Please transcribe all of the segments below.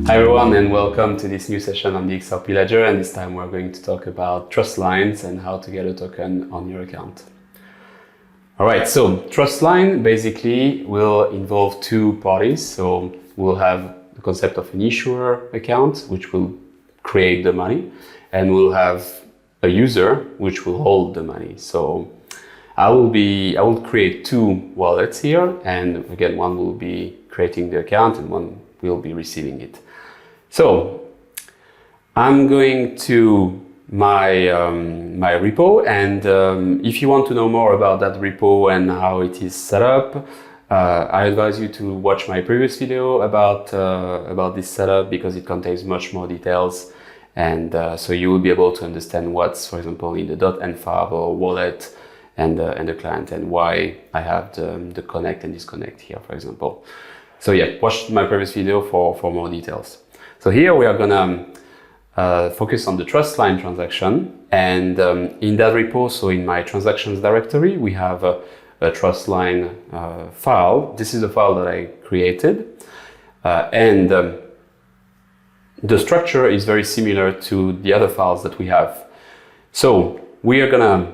Hi everyone, and welcome to this new session on the XRP Ledger, and this time we're going to talk about Trustlines and how to get a token on your account. Alright, so Trustline basically will involve two parties. So we'll have the concept of an issuer account, which will create the money, and we'll have a user, which will hold the money. So I will create two wallets here, and again, one will be creating the account and one will be receiving it. So I'm going to my repo, and if you want to know more about that repo and how it is set up, I advise you to watch my previous video about this setup, because it contains much more details, and so you will be able to understand what's, for example, in the .env file or wallet and the client, and why I have the connect and disconnect here, for example. So yeah, watch my previous video for more details. So here we are gonna focus on the Trustline transaction, and in that repo, so in my transactions directory, we have a Trustline file. This is a file that I created, and the structure is very similar to the other files that we have. So we are gonna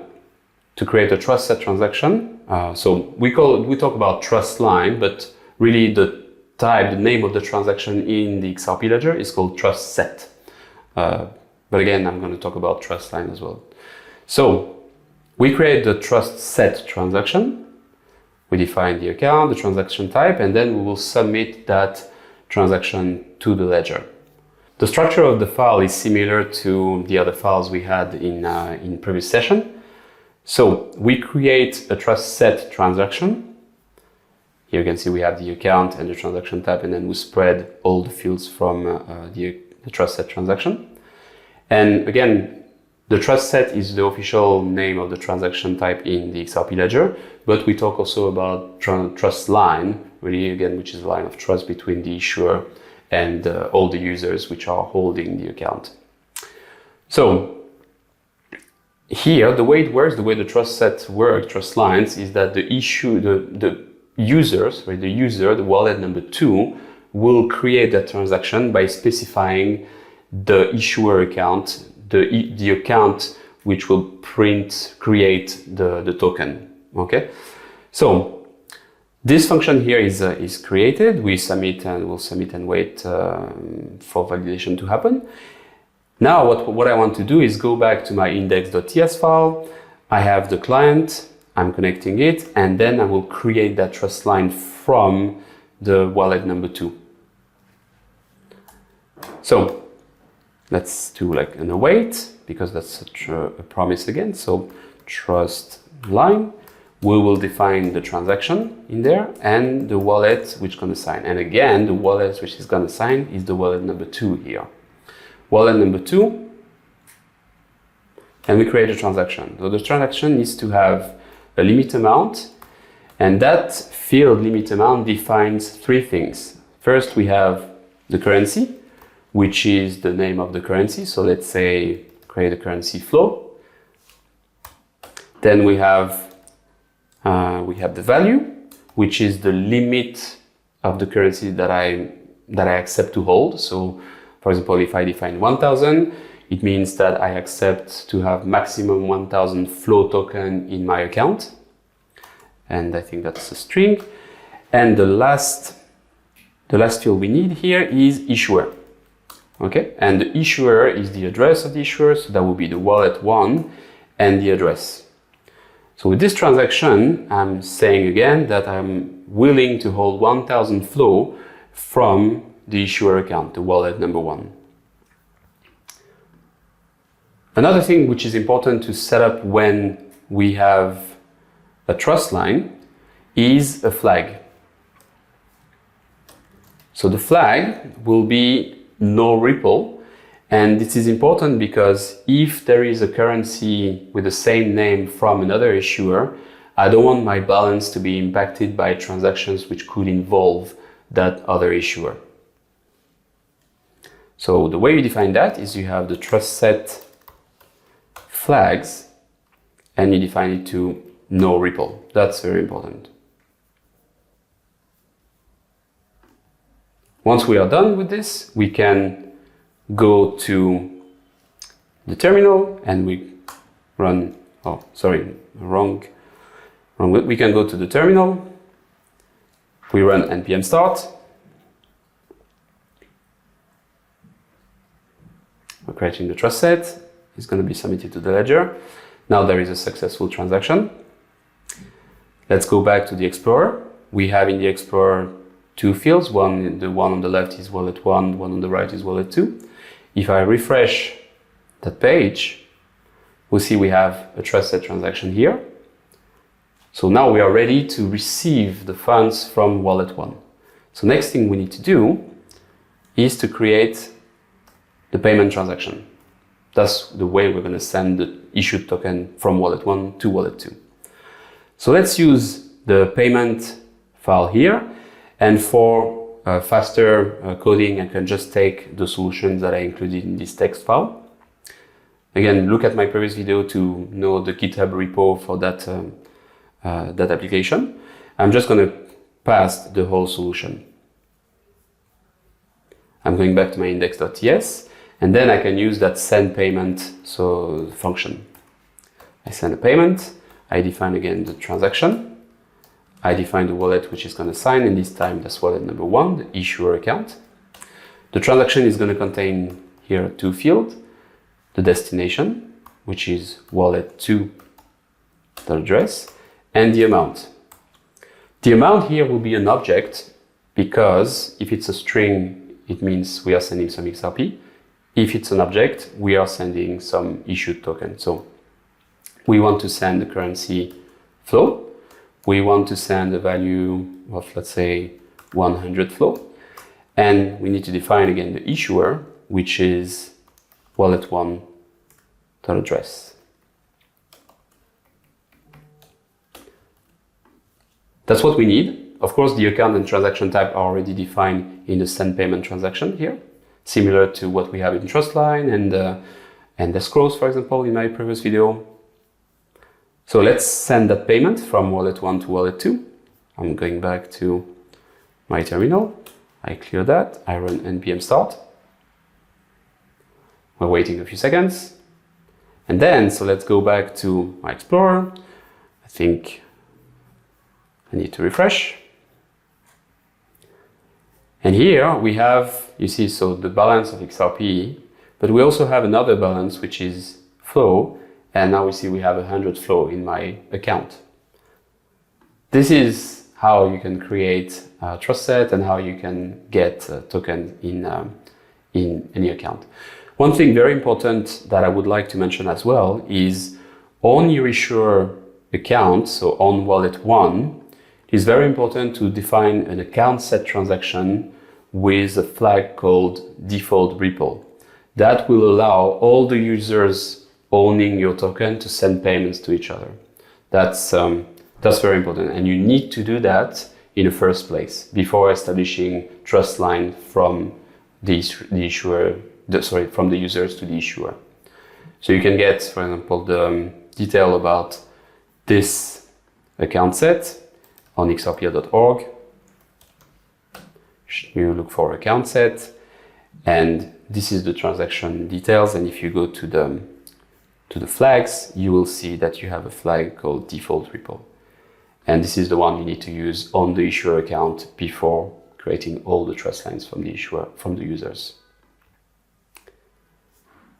to create a trust set transaction. So we talk about Trustline, but really the name of the transaction in the XRP Ledger is called trust set. But again, I'm going to talk about Trustline as well. So we create the trust set transaction. We define the account, the transaction type, and then we will submit that transaction to the ledger. The structure of the file is similar to the other files we had in previous session. So we create a trust set transaction. Here you can see we have the account and the transaction type, and then we spread all the fields from the trust set transaction. And again, the trust set is the official name of the transaction type in the XRP Ledger, but we talk also about trust line, really again, which is a line of trust between the issuer and all the users which are holding the account. So here, the way it works, the way the trust set works, trust lines, is that the user, the wallet number 2, will create that transaction by specifying the issuer account, the account which will create the token. Okay, so this function here is created. We'll submit and wait for validation to happen. Now what I want to do is go back to my index.ts file. I have the client, I'm connecting it, and then I will create that trust line from the wallet number 2. So let's do like an await, because that's a promise again. So trust line, we will define the transaction in there and the wallet which is going to sign. And again, the wallet which is going to sign is the wallet number 2 here. Wallet number 2, and we create a transaction. So the transaction needs to have a limit amount, and that field limit amount defines 3 things. First, we have the currency, which is the name of the currency. So let's say create a currency flow. Then we have the value, which is the limit of the currency that I accept to hold. So for example, if I define 1000, it means that I accept to have maximum 1000 flow token in my account. And I think that's a string. And the last field we need here is issuer. Okay, and the issuer is the address of the issuer, so that will be the wallet 1 and the address. So with this transaction, I'm saying again that I'm willing to hold 1000 flow from the issuer account, the wallet number 1. Another thing which is important to set up when we have a trust line is a flag. So the flag will be no Ripple, and this is important because if there is a currency with the same name from another issuer, I don't want my balance to be impacted by transactions which could involve that other issuer. So the way you define that is you have the trust set flags, and you define it to no Ripple. That's very important. Once we are done with this, we can go to the terminal and we run, oh, sorry, wrong. We can go to the terminal, we run npm start. We're creating the trust set. It's going to be submitted to the ledger. Now there is a successful transaction. Let's go back to the Explorer. We have in the Explorer two fields. The one on the left is wallet 1, one on the right is wallet 2. If I refresh that page, we'll see we have a trust set transaction here. So now we are ready to receive the funds from wallet 1. So next thing we need to do is to create the payment transaction. That's the way we're going to send the issued token from wallet 1 to wallet 2. So let's use the payment file here. And for faster coding, I can just take the solutions that I included in this text file. Again, look at my previous video to know the GitHub repo for that application. I'm just going to pass the whole solution. I'm going back to my index.ts, and then I can use that send payment function. I send a payment, I define again the transaction, I define the wallet which is going to sign, and this time that's wallet number 1, the issuer account. The transaction is going to contain here two fields, the destination, which is wallet 2 address, and the amount. The amount here will be an object because if it's a string, it means we are sending some XRP. If it's an object, we are sending some issued token. So we want to send the currency flow. We want to send a value of, let's say, 100 flow. And we need to define again the issuer, which is wallet 1 address. That's what we need. Of course, the account and transaction type are already defined in the send payment transaction here, similar to what we have in Trustline and escrows, for example, in my previous video. So let's send that payment from wallet 1 to wallet 2. I'm going back to my terminal. I clear that. I run npm start. We're waiting a few seconds. And then, so let's go back to my Explorer. I think I need to refresh. And here we have, you see, so the balance of XRP, but we also have another balance, which is flow. And now we see we have 100 flow in my account. This is how you can create a trust set and how you can get a token in any account. One thing very important that I would like to mention as well is on your issuer account, so on wallet 1, it's very important to define an account set transaction with a flag called default Ripple. That will allow all the users owning your token to send payments to each other. That's very important, and you need to do that in the first place before establishing Trustline from the users to the issuer. So you can get, for example, the detail about this account set on xrpl.org. You look for account set, and this is the transaction details. And if you go to the flags, you will see that you have a flag called default Ripple. And this is the one you need to use on the issuer account before creating all the trust lines from the users.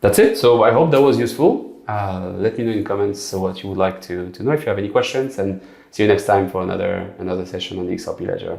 That's it. So I hope that was useful. Let me know in comments what you would like to know if you have any questions, and see you next time for another session on the XRP Ledger.